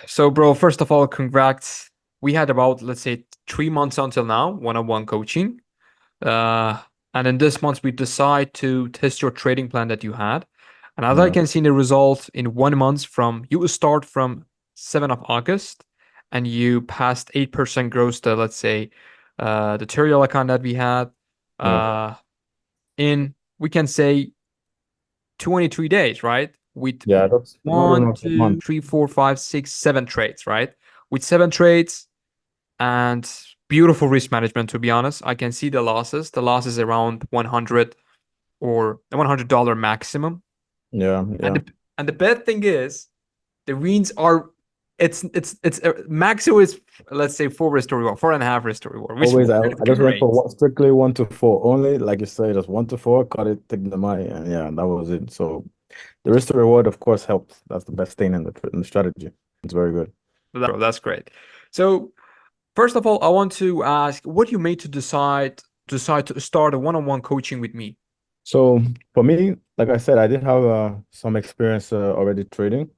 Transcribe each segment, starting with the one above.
So, bro, first of all, congrats. We had about, let's say, 3 months until now, one-on-one coaching. Uh, and in this month, we decide to test your trading plan that you had. And as I Yeah, can see the result in 1 month from you will start from 7th of August and you passed 8% growth to, let's say, the tutorial account that we had yeah, uh, in, we can say, 23 days, right? With yeah. That's not even one, a month. two, three, four, five, six, 7 trades, right? With 7 trades and beautiful risk management, to be honest. I can see the losses. The loss is around 100 or $100 maximum. Yeah, And yeah. the bad thing is the wins are it's maximum is, let's say, 4 risk to reward, 4.5 risk to reward, which is I just went for great. strictly 1 to 4 only. Like you say, just 1 to 4, cut it, take the money, and yeah, that was it. So the risk to reward, of course, helped. That's the best thing in the strategy. It's very good. That's great. So first of all, I want to ask what you made to decide to start a one-on-one coaching with me. So for me, like I said, I did have some experience already trading.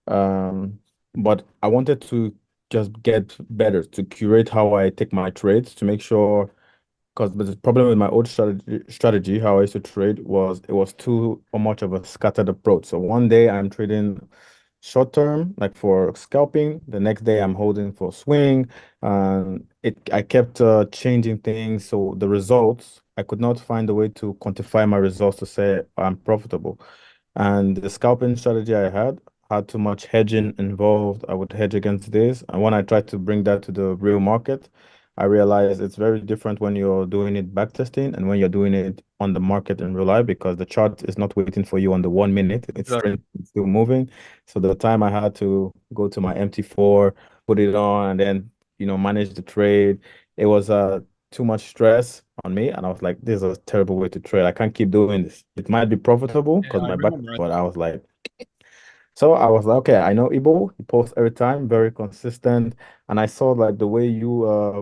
Um, but I wanted to just get better to curate how I take my trades to make sure. Because the problem with my old strategy, how I used to trade was it was too much of a scattered approach. So one day I'm trading short term, like for scalping. The next day I'm holding for swing, and it I kept changing things. So the results, I could not find a way to quantify my results to say I'm profitable. And the scalping strategy I had too much hedging involved. I would hedge against this. And when I tried to bring that to the real market, I realized it's very different when you're doing it backtesting and when you're doing it on the market in real life because the chart is not waiting for you on the 1 minute. Exactly. It's still moving. So the time I had to go to my MT4, put it on, and then, manage the trade, it was too much stress on me. And I was like, this is a terrible way to trade. I can't keep doing this. It might be profitable Yeah, because I my back, remember. but I was like, okay, I know Ebol. He posts every time, very consistent. And I saw like the way you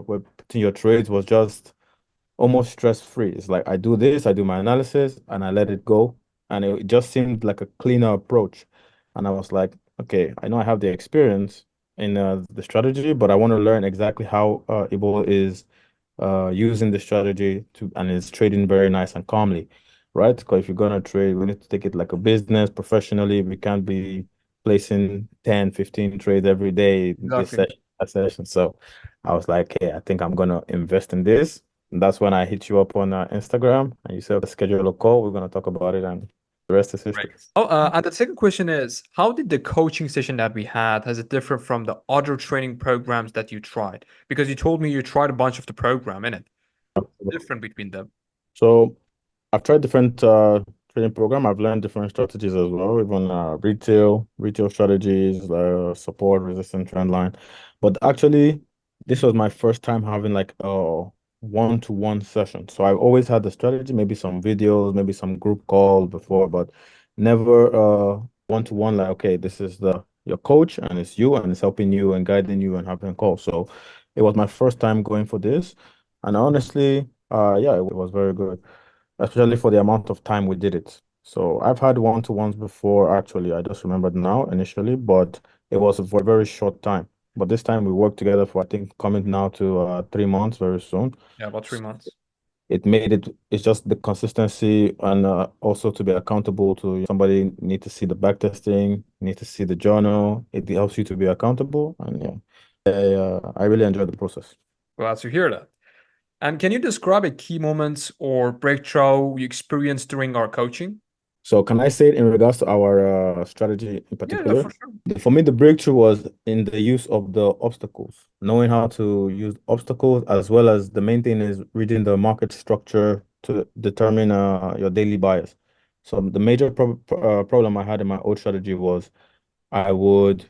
were putting your trades was just almost stress free. It's like I do this, I do my analysis, and I let it go. And it just seemed like a cleaner approach. And I was like, okay, I know I have the experience in the strategy, but I want to learn exactly how Ebol is using the strategy to and is trading very nice and calmly, right? Because if you're gonna trade, we need to take it like a business professionally. We can't be placing 10, 15 trades every day, this Exactly. session, that session. So I was like, hey, I think I'm gonna invest in this. And that's when I hit you up on Instagram and you said, schedule a call. We're gonna talk about it, and the rest is Right. history. Oh, and the second question is, how did the coaching session that we had, has it different from the other training programs that you tried? Because you told me you tried a bunch of the program in it. Different between them. So I've tried different trading program. I've learned different strategies as well, even retail strategies, support, resistance, trend line. But actually, this was my first time having like a one-to-one session. So I've always had the strategy, maybe some videos, maybe some group calls before, but never one-to-one. Like, okay, this is the your coach, and it's you, and it's helping you and guiding you and having calls. So it was my first time going for this, and honestly, yeah, it was very good, especially for the amount of time we did it. So I've had one-to-ones before, actually. I just remembered now initially, but it was for a very short time. But this time we worked together for, I think, coming now to 3 months very soon. Yeah, about 3 months. It's just the consistency and also to be accountable to somebody need to see the back testing, need to see the journal. It helps you to be accountable. And yeah, I really enjoyed the process. Glad to hear that. And can you describe a key moments or breakthrough you experienced during our coaching? So can I say it in regards to our strategy in Yeah, yeah, particular? for sure. For me, the breakthrough was in the use of the obstacles, knowing how to use obstacles, as well as the main thing is reading the market structure to determine your daily bias. So the major problem I had in my old strategy was I would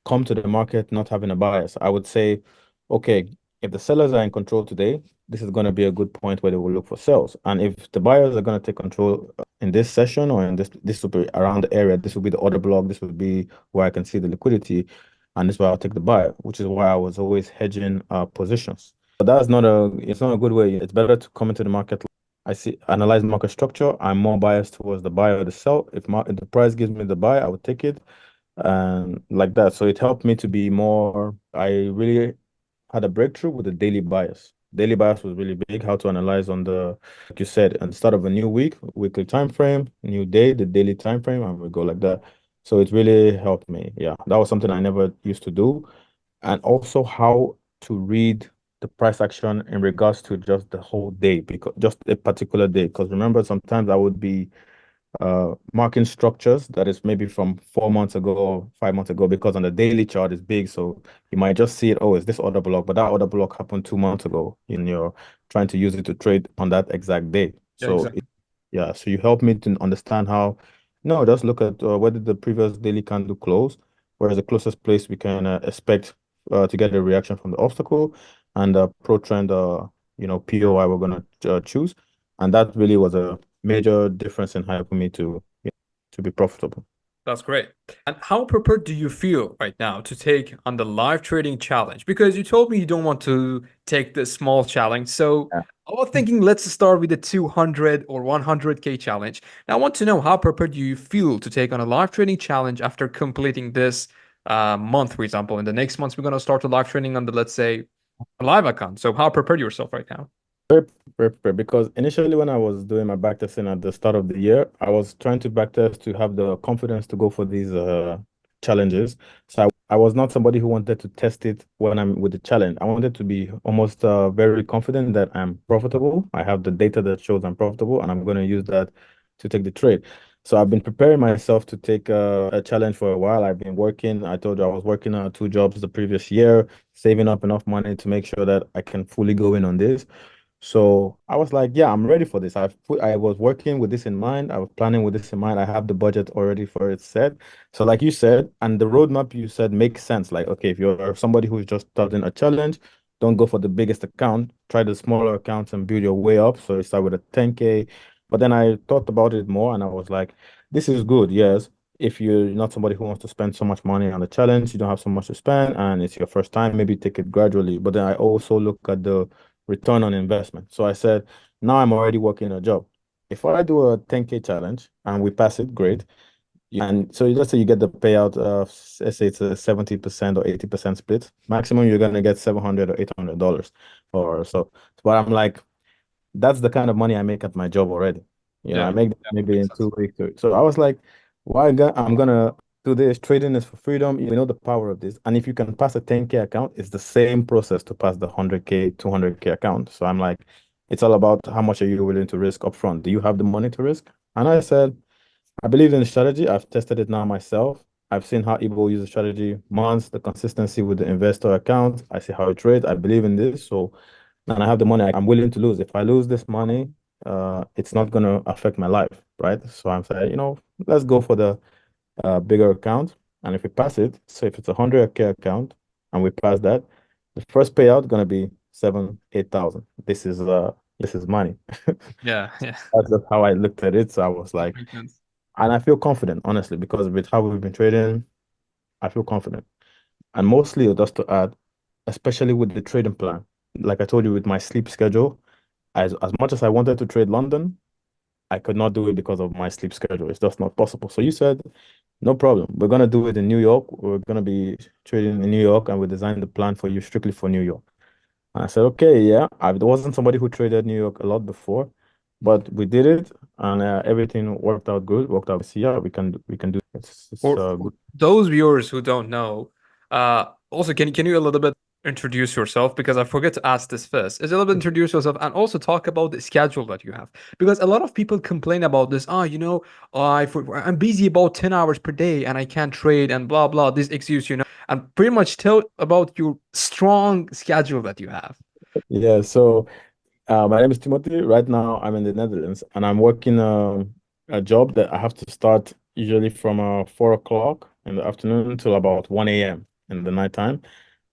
come to the market not having a bias. I would say, okay, if the sellers are in control today, this is going to be a good point where they will look for sales. And if the buyers are going to take control in this session or in this will be around the area, this will be the order block, this will be where I can see the liquidity, and this is where I'll take the buy, which is why I was always hedging positions. But it's not a good way. It's better to come into the market. I see, analyze market structure. I'm more biased towards the buy or the sell. If the price gives me the buy, I would take it. and like that. So it helped me to be more, I really had a breakthrough with the daily bias. Daily bias was really big, how to analyze on the, like you said, at the start of a new week, weekly time frame, new day, the daily time frame, and we go like that. So it really helped me. Yeah, that was something I never used to do. And also how to read the price action in regards to just the whole day, because just a particular day. Because remember, sometimes I would be marking structures that is maybe from 4 months ago or 5 months ago, because on the daily chart is big. So you might just see it, oh, it's this order block, but that order block happened 2 months ago, and you're trying to use it to trade on that exact day. Yeah, So exactly. yeah, so you help me to understand how, no, just look at whether the previous daily candle close, whereas the closest place we can expect to get a reaction from the obstacle, and pro trend, POI we're gonna choose, and that really was a major difference in helping me to be profitable. That's great. And how prepared do you feel right now to take on the live trading challenge? Because you told me you don't want to take the small challenge. So Yeah. I was thinking let's start with the 200 or 100K challenge. Now I want to know how prepared do you feel to take on a live trading challenge after completing this month, for example. In the next month, we're going to start a live trading on the, let's say, a live account. So how prepared yourself right now? Very, very prepared, because initially when I was doing my backtesting at the start of the year, I was trying to backtest to have the confidence to go for these challenges. So I was not somebody who wanted to test it when I'm with the challenge. I wanted to be almost very confident that I'm profitable. I have the data that shows I'm profitable, and I'm going to use that to take the trade. So I've been preparing myself to take a challenge for a while. I've been working. I told you I was working on 2 jobs the previous year, saving up enough money to make sure that I can fully go in on this. So I was like, yeah, I'm ready for this. I was working with this in mind. I was planning with this in mind. I have the budget already for it set. So like you said, and the roadmap you said makes sense. Like, okay, if you're somebody who's just starting a challenge, don't go for the biggest account. Try the smaller accounts and build your way up. So you start with a 10K. But then I thought about it more, and I was like, this is good, yes. If you're not somebody who wants to spend so much money on the challenge, you don't have so much to spend, and it's your first time, maybe take it gradually. But then I also look at the return on investment. So I said, now I'm already working a job. If I do a 10K challenge and we pass it, great. And so let's say you get the payout of, let's say it's a 70% or 80% split. Maximum, you're going to get 700 or $800 or so. But I'm like, that's the kind of money I make at my job already. Yeah, I make that yeah, maybe makes in sense. 2 weeks. So I was like, I'm gonna do this. Trading is for freedom. You know the power of this. And if you can pass a 10K account, it's the same process to pass the 100K, 200K account. So I'm like, it's all about how much are you willing to risk upfront? Do you have the money to risk? And I said, I believe in the strategy. I've tested it now myself. I've seen how Ebol uses strategy months, the consistency with the investor account. I see how it trades. I believe in this. So, and I have the money I'm willing to lose. If I lose this money, it's not going to affect my life, right? So I'm saying, let's go for the bigger account. And if we pass it, so if it's a 100K account and we pass that, the first payout going to be 8,000. This is money. Yeah, yeah, That's just how I looked at it. So I was that like, makes sense. and I feel confident, honestly, because with how we've been trading, I feel confident. And mostly just to add, especially with the trading plan, like I told you with my sleep schedule, as much as I wanted to trade London, I could not do it because of my sleep schedule. It's just not possible. So you said, no problem. We're gonna do it in New York. We're gonna be trading in New York, and we designed the plan for you strictly for New York. And I said, okay, yeah. I wasn't somebody who traded New York a lot before, but we did it, and everything worked out good. Worked out. So yeah, we can do it. It's For good. those viewers who don't know, also can you a little bit introduce yourself because I forget to ask this first. Is a little bit introduce yourself and also talk about the schedule that you have because a lot of people complain about this. I'm busy about 10 hours per day and I can't trade and blah blah. This excuse, and pretty much tell about your strong schedule that you have. Yeah. So my name is Timothy. Right now, I'm in the Netherlands, and I'm working a job that I have to start usually from 4 o'clock in the afternoon till about 1 a.m. in the nighttime.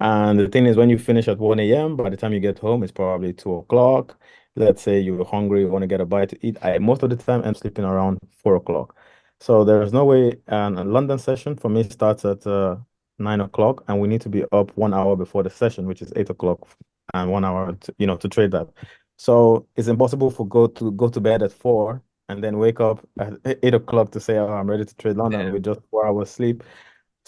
And the thing is, when you finish at 1 a.m., by the time you get home, it's probably 2 o'clock. Let's say you're hungry, you want to get a bite to eat. I most of the time I'm sleeping around 4 o'clock. So there is no way. And a London session for me starts at 9 o'clock, and we need to be up 1 hour before the session, which is 8 o'clock, and 1 hour to trade that. So it's impossible for go to bed at 4 and then wake up at 8 o'clock to say, oh, I'm ready to trade London with just 4 hours sleep.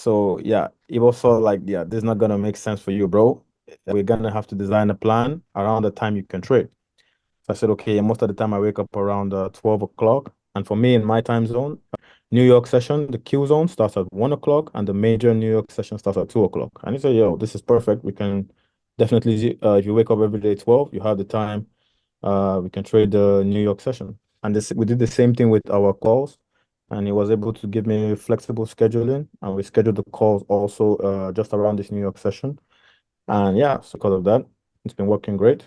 So yeah, it was sort of like, yeah, this is not gonna make sense for you, bro. We're gonna have to design a plan around the time you can trade. So I said, okay, most of the time I wake up around 12 o'clock. And for me in my time zone, New York session, the Q zone starts at 1 o'clock and the major New York session starts at 2 o'clock. And he said, yo, this is perfect. We can definitely, if you wake up every day 12, you have the time. We can trade the New York session. And this, we did the same thing with our calls. And he was able to give me flexible scheduling. And we scheduled the calls also just around this New York session. And yeah, so because of that, it's been working great.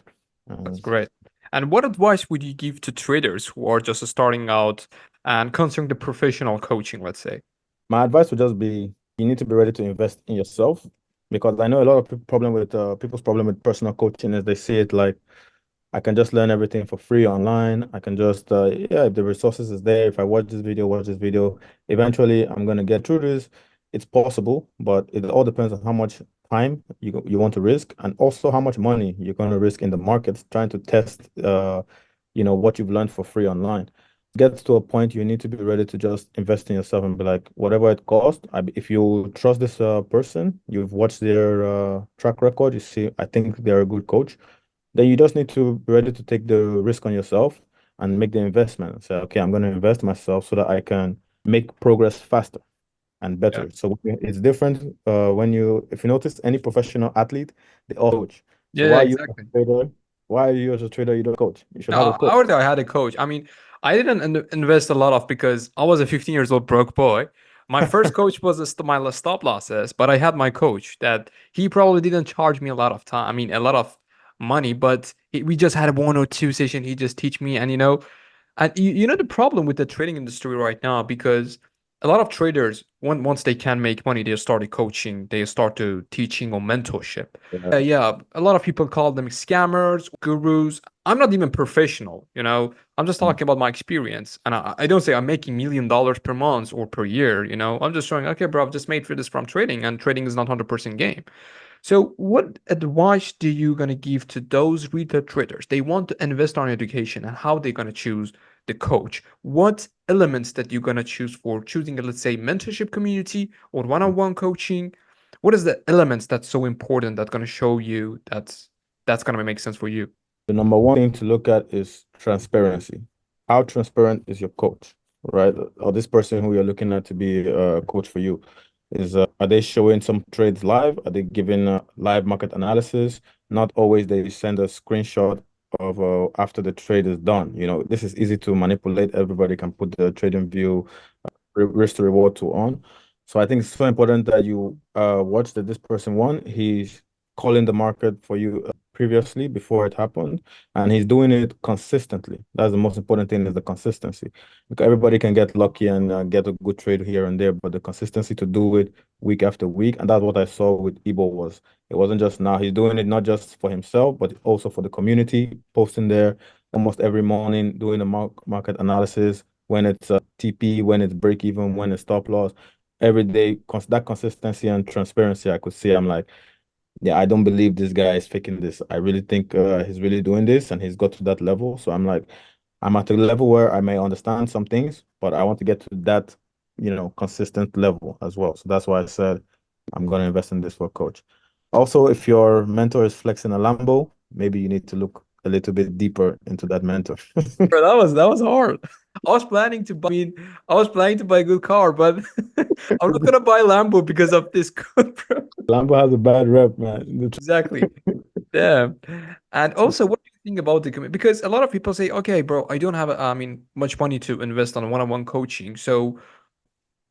That's And great. And what advice would you give to traders who are just starting out and considering the professional coaching, let's say? my advice would just be you need to be ready to invest in yourself because I know a lot of people's problem with personal coaching is they see it like I can just learn everything for free online. I can just yeah, if the resources is there, if I watch this video, eventually I'm gonna get through this. It's possible, but it all depends on how much time you want to risk and also how much money you're gonna risk in the markets trying to test what you've learned for free online. Get to a point you need to be ready to just invest in yourself and be like, whatever it costs. If you trust this person, you've watched their track record, you see, I think they're a good coach, then you just need to be ready to take the risk on yourself and make the investment. Say, okay, I'm going to invest myself so that I can make progress faster and Yeah. better. So it's different if you notice any professional athlete, they all coach. So Yeah, yeah, exactly. why are you as a trader, you don't coach? You should have a No, I coach. already I had a coach. I mean, I didn't invest a lot of because I was a 15 years old broke boy. My first coach was my stop losses, but I had my coach that he probably didn't charge me a lot of time. I mean, a lot of money, but we just had a 1 or 2 session. He just teach me, and and you know the problem with the trading industry right now because a lot of traders once they can make money, they start coaching, they start to teaching or mentorship. Yeah. Yeah, a lot of people call them scammers, gurus. I'm not even professional, I'm just Mm. talking about my experience. And I don't say I'm making $1 million per month or per year. I'm just showing, okay, bro, I've just made for this from trading, and trading is not 100% game. So, what advice do you gonna give to those retail traders? They want to invest on education and how they gonna choose the coach. What elements that you're gonna choose for choosing, let's say, mentorship community or one-on-one coaching? What is the elements that's so important that's gonna show you that's gonna make sense for you? The number one thing to look at is transparency. How transparent is your coach, right? Or this person who you're looking at to be a coach for you is are they showing some trades live? Are they giving live market analysis? Not always they send a screenshot of after the trade is done. This is easy to manipulate. Everybody can put the trading view risk to reward to on. So I think it's so important that you watch that this person won. He's calling the market for you previously before it happened, and he's doing it consistently. That's the most important thing is the consistency. Because everybody can get lucky and get a good trade here and there, but the consistency to do it week after week, and that's what I saw with Ebol was. It wasn't just now. He's doing it not just for himself, but also for the community, posting there almost every morning, doing the market analysis when it's TP, when it's break even, when it's stop loss, every day, that consistency and transparency, I could see. I'm like, yeah, I don't believe this guy is faking this. I really think he's really doing this and he's got to that level. So I'm like, I'm at a level where I may understand some things, but I want to get to that, consistent level as well. So that's why I said I'm going to invest in this for a coach. Also, if your mentor is flexing a Lambo, maybe you need to look a little bit deeper into that mentor. Bro, that was hard. I was planning to buy, I was planning to buy a good car, but I'm not gonna buy Lambo because of this good, bro. Lambo has a bad rep, man. Exactly. Yeah. And also, what do you think about the community? Because a lot of people say, okay, bro, I don't have, much money to invest on one-on-one coaching. So,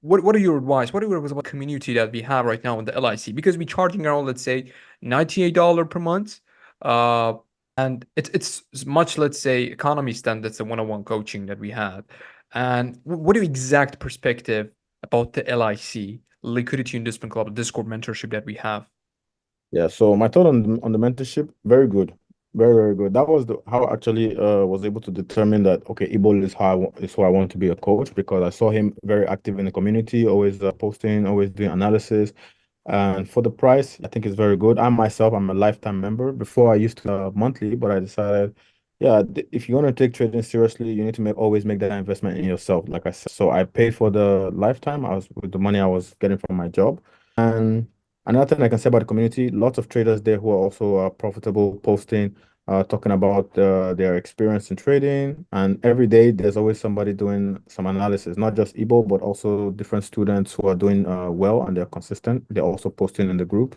what are your advice? What are your advice about the community that we have right now in the LIC? Because we're charging around, let's say, $98 per month. Uh, and it's much, let's say, economy standards the one-on-one coaching that we have. And what are your exact perspective about the LIC, Liquidity Investment Club, Discord mentorship that we have? Yeah, so my thought on the mentorship, very good. Very, very good. That was how I actually was able to determine that okay, Ebol is is who I want to be a coach because I saw him very active in the community, always posting, always doing analysis. And for the price, I think it's very good. I myself, I'm a lifetime member. Before I used to monthly, but I decided, Yeah, if you want to take trading seriously, you need to always make that investment in yourself. Like I said, so I paid for the lifetime. I was with the money I was getting from my job. And another thing I can say about the community, lots of traders there who are also profitable, posting, talking about their experience in trading. And every day there's always somebody doing some analysis, not just Ebol, but also different students who are doing well and they're consistent. They're also posting in the group.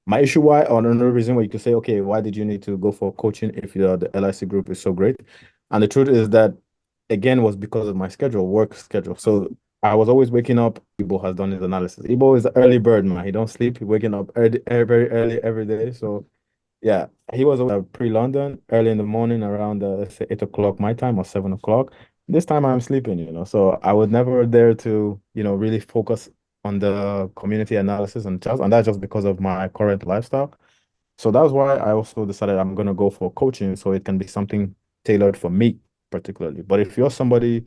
My issue why, or another reason why you could say, okay, why did you need to go for coaching if the LIC group is so great? And the truth is that, again, was because of my schedule, work schedule. So I was always waking up. Ibo has done his analysis. Ibo is an early bird, man. He don't sleep. He waking up early, very early every day. So yeah, he was pre-London early in the morning around let's say 8 o'clock my time or 7 o'clock. This time I'm sleeping, So I was never there to, really focus on the community analysis and that's just because of my current lifestyle. So that's why I also decided I'm gonna go for coaching so it can be something tailored for me particularly. But if you're somebody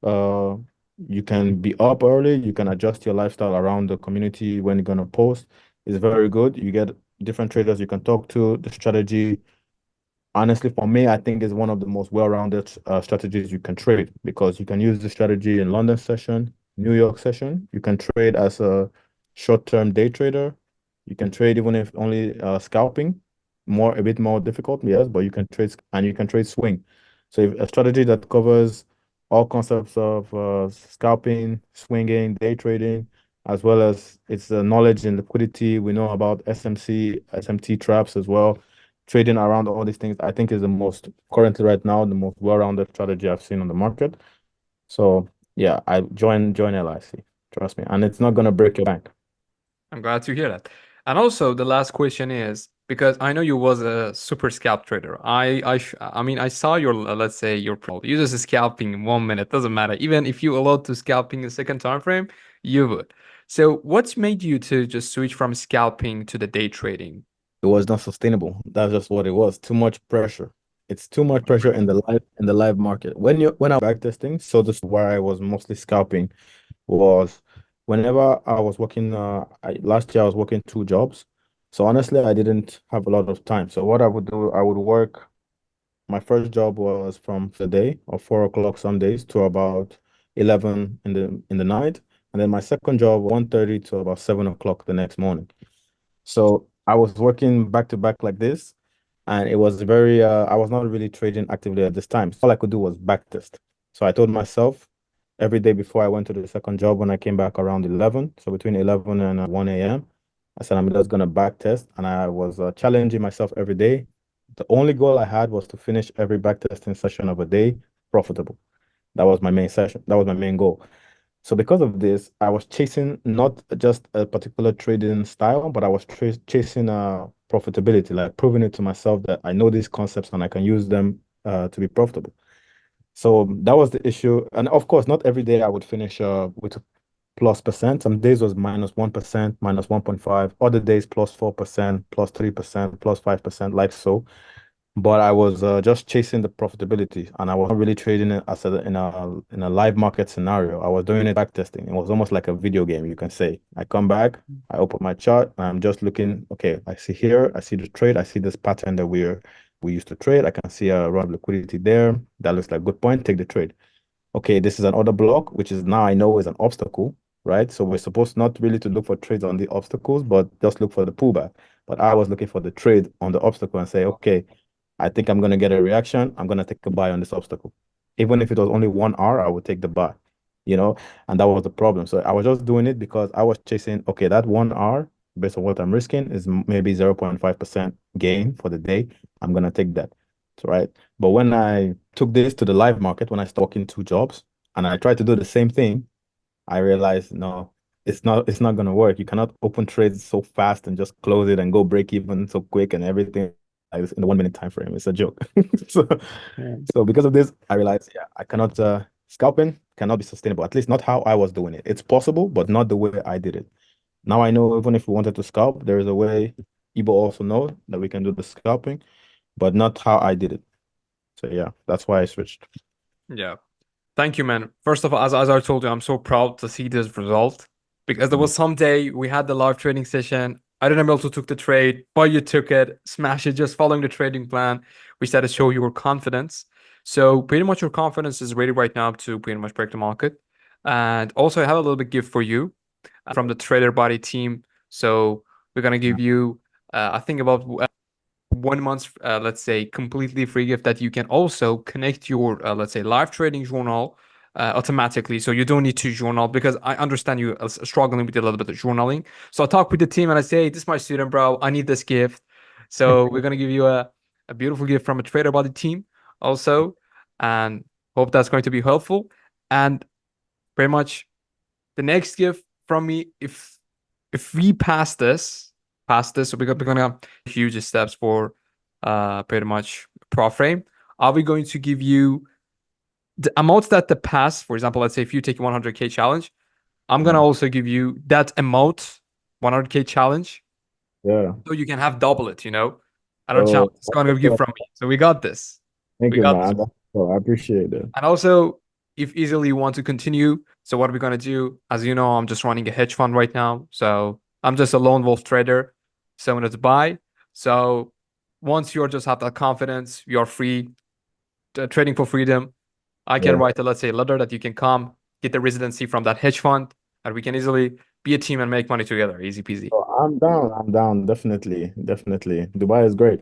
uh you can be up early, you can adjust your lifestyle around the community when you're gonna post. It's very good. You get different traders you can talk to, the strategy. Honestly, for me, I think is one of the most well-rounded strategies you can trade because you can use the strategy in London session, New York session. You can trade as a short-term day trader. You can trade even if only scalping, a bit more difficult, yes, but you can trade and you can trade swing. So if a strategy that covers all concepts of scalping, swinging, day trading, as well as its knowledge and liquidity. We know about SMC, SMT traps as well trading around all these things, I think is the most currently right now, the most well-rounded strategy I've seen on the market. So yeah, I join LIC. Trust me. And it's not gonna break your bank. I'm glad to hear that. And also, the last question is because I know you was a super scalp trader. I mean, I saw your let's say your profile. You just scalping in 1 minute. Doesn't matter. Even if you allowed to scalping in second time frame, you would. So, what's made you to just switch from scalping to the day trading? It was not sustainable. That's just what it was. Too much pressure. It's too much pressure in the live market. When I back testing, so this where I was mostly scalping was whenever I was working last year I was working two jobs. So honestly, I didn't have a lot of time. So what I would do, I would work. My first job was from the day of 4 o'clock some days to about 11 in the night. And then my second job, 1:30 to about 7 o'clock the next morning. So I was working back to back like this, and it was very I was not really trading actively at this time. So all I could do was back test. So I told myself every day before I went to the second job when I came back around 11, so between 11 and 1 a.m., I said I'm just gonna back test, and I was challenging myself every day. The only goal I had was to finish every back testing session of a day profitable. That was my main session. That was my main goal. So because of this, I was chasing not just a particular trading style, but I was chasing profitability, like proving it to myself that I know these concepts and I can use them to be profitable. So that was the issue. And of course, not every day I would finish with a plus percent. Some days was -1%, -1.5. Other days +4%, +3%, +5%, like so. But I was just chasing the profitability, and I was not really trading it as in a live market scenario. I was doing it back testing. It was almost like a video game, you can say. I come back, I open my chart, and I'm just looking. Okay, I see here, I see the trade, I see this pattern that we used to trade. I can see a run of liquidity there. That looks like good point. Take the trade. Okay, this is an order block, which is now I know is an obstacle, right? So we're supposed not really to look for trades on the obstacles, but just look for the pullback. But I was looking for the trade on the obstacle and say, okay, I think I'm gonna get a reaction. I'm gonna take a buy on this obstacle. Even if it was only 1 hour, I would take the buy, you know, and that was the problem. So I was just doing it because I was chasing, okay, that 1 hour based on what I'm risking is maybe 0.5% gain for the day. I'm gonna take that. So, right. But when I took this to the live market, when I started working two jobs and I tried to do the same thing, I realized no, it's not gonna work. You cannot open trades so fast and just close it and go break even so quick and everything like this in the 1 minute time frame. It's a joke. So Yeah. so because of this, I realized yeah, I cannot scalping cannot be sustainable, at least not how I was doing it. It's possible, but not the way I did it. Now I know even if we wanted to scalp, there is a way Ibo also know that we can do the scalping, but not how I did it. So yeah, that's why I switched. Yeah. Thank you, man. First of all, as I told you, I'm so proud to see this result because there Mm. was some day we had the live trading session. I didn't able to took the trade, but you took it, smash it, just following the trading plan, which that show your confidence. So pretty much your confidence is ready right now to pretty much break the market. And also I have a little bit gift for you from the Trader Body team. So we're gonna give you, I think about 1 month, let's say, completely free gift that you can also connect your, let's say, live trading journal automatically. So you don't need to journal because I understand you are struggling with a little bit of journaling. So I talk with the team and I say, hey, this is my student, bro. I need this gift. So we're gonna give you a beautiful gift from a Trader Body team also, and hope that's going to be helpful. And pretty much the next gift from me, if we pass this, we're gonna have huge steps for pretty much pro frame. Are we going to give you the amount that the pass? For example, let's say if you take 100K challenge, I'm gonna Mm. also give you that amount, 100K challenge, Yeah. so you can have double it. I don't challenge. Oh, It's gonna give from me. So we got this. thank We you, got this. man. Oh, I appreciate it. And also, if easily you want to continue, so what are we gonna do? As you know, I'm just running a hedge fund right now, so I'm just a lone wolf trader, someone to buy. So once you just have that confidence, you're free, trading for freedom. I can Yeah. write a, let's say, letter that you can come get the residency from that hedge fund, and we can easily be a team and make money together, easy peasy. Oh, I'm down. I'm down. Definitely. Definitely. Dubai is great.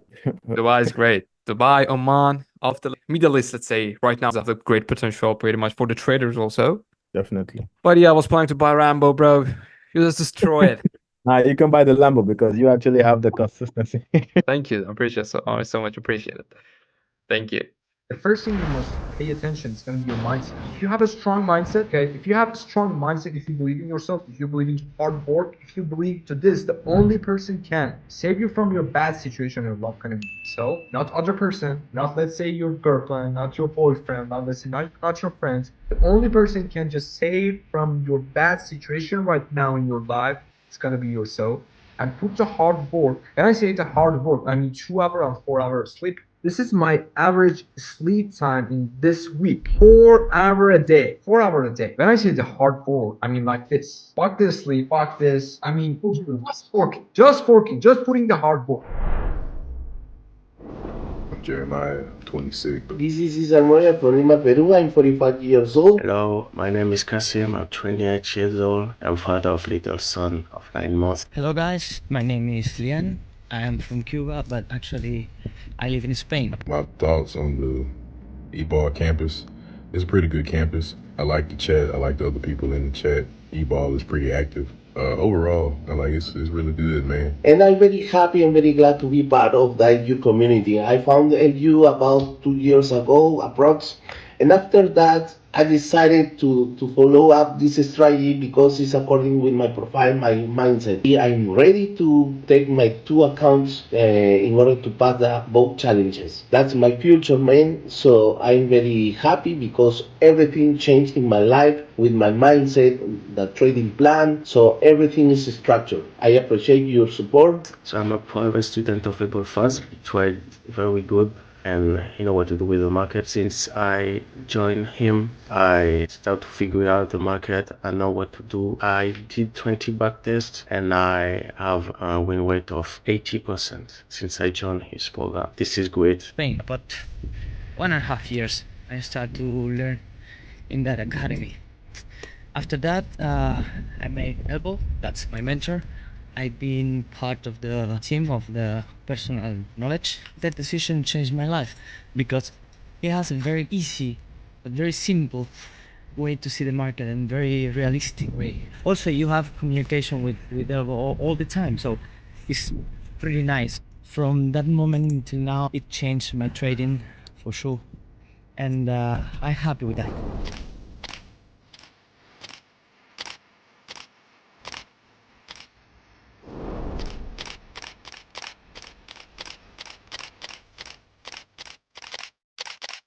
Dubai is great. Dubai, Oman, of the Middle East, let's say, right now have a great potential pretty much for the traders also. Definitely. But yeah, I was planning to buy Rambo, bro. You just destroy it. Now you can buy the Lambo because you actually have the consistency. Thank you. I appreciate so much appreciate it. Thank you. The first thing you must pay attention is going to be your mindset. If you have a strong mindset, okay, if you have a strong mindset, if you believe in yourself, if you believe in hard work, if you believe to this, the only person can save you from your bad situation in life can be so, not other person, not let's say your girlfriend, not your boyfriend, not let's say not your friends. The only person can just save from your bad situation right now in your life, it's gonna be yourself. And put the hard work. And I say the hard work, I mean 2 hour and 4 hour sleep. This is my average sleep time in this week. 4 hour a day. 4 hour a day. When I say the hard work, I mean like this. Fuck this sleep, fuck this. I mean just working. Just working. Just putting the hard work. Jeremiah 26. This is Cesar from Lima, Peru. I'm 45 years old. Hello, my name is Kasim. I'm 28 years old. I'm father of little son of 9 months. Hello guys, my name is Lian. I am from Cuba, but actually I live in Spain. My thoughts on the Ebol campus. It's a pretty good campus. I like the chat. I like the other people in the chat. Ebol is pretty active. Overall, I like it's really good, man. And I'm very happy and very glad to be part of the LU community. I found LU about 2 years ago, approx. And after that, I decided to follow up this strategy because it's according with my profile, my mindset. I'm ready to take my 2 accounts in order to pass both challenges. That's my future, man. So I'm very happy because everything changed in my life with my mindset, the trading plan. So everything is structured. I appreciate your support. So I'm a private student of Ebol Fast. Tried very good and he know what to do with the market. Since I joined him, I start to figure out the market. I know what to do. I did 20 back tests and I have a win rate of 80% since I joined his program. This is great. Spain, about 1.5 years I start to learn in that academy. After that, I made Ebol, that's my mentor. I've been part of the team of the personal knowledge. That decision changed my life because he has a very easy but very simple way to see the market and very realistic way. Also, you have communication with Ebol all the time, so it's pretty nice. From that moment until now, it changed my trading for sure, and I'm happy with that.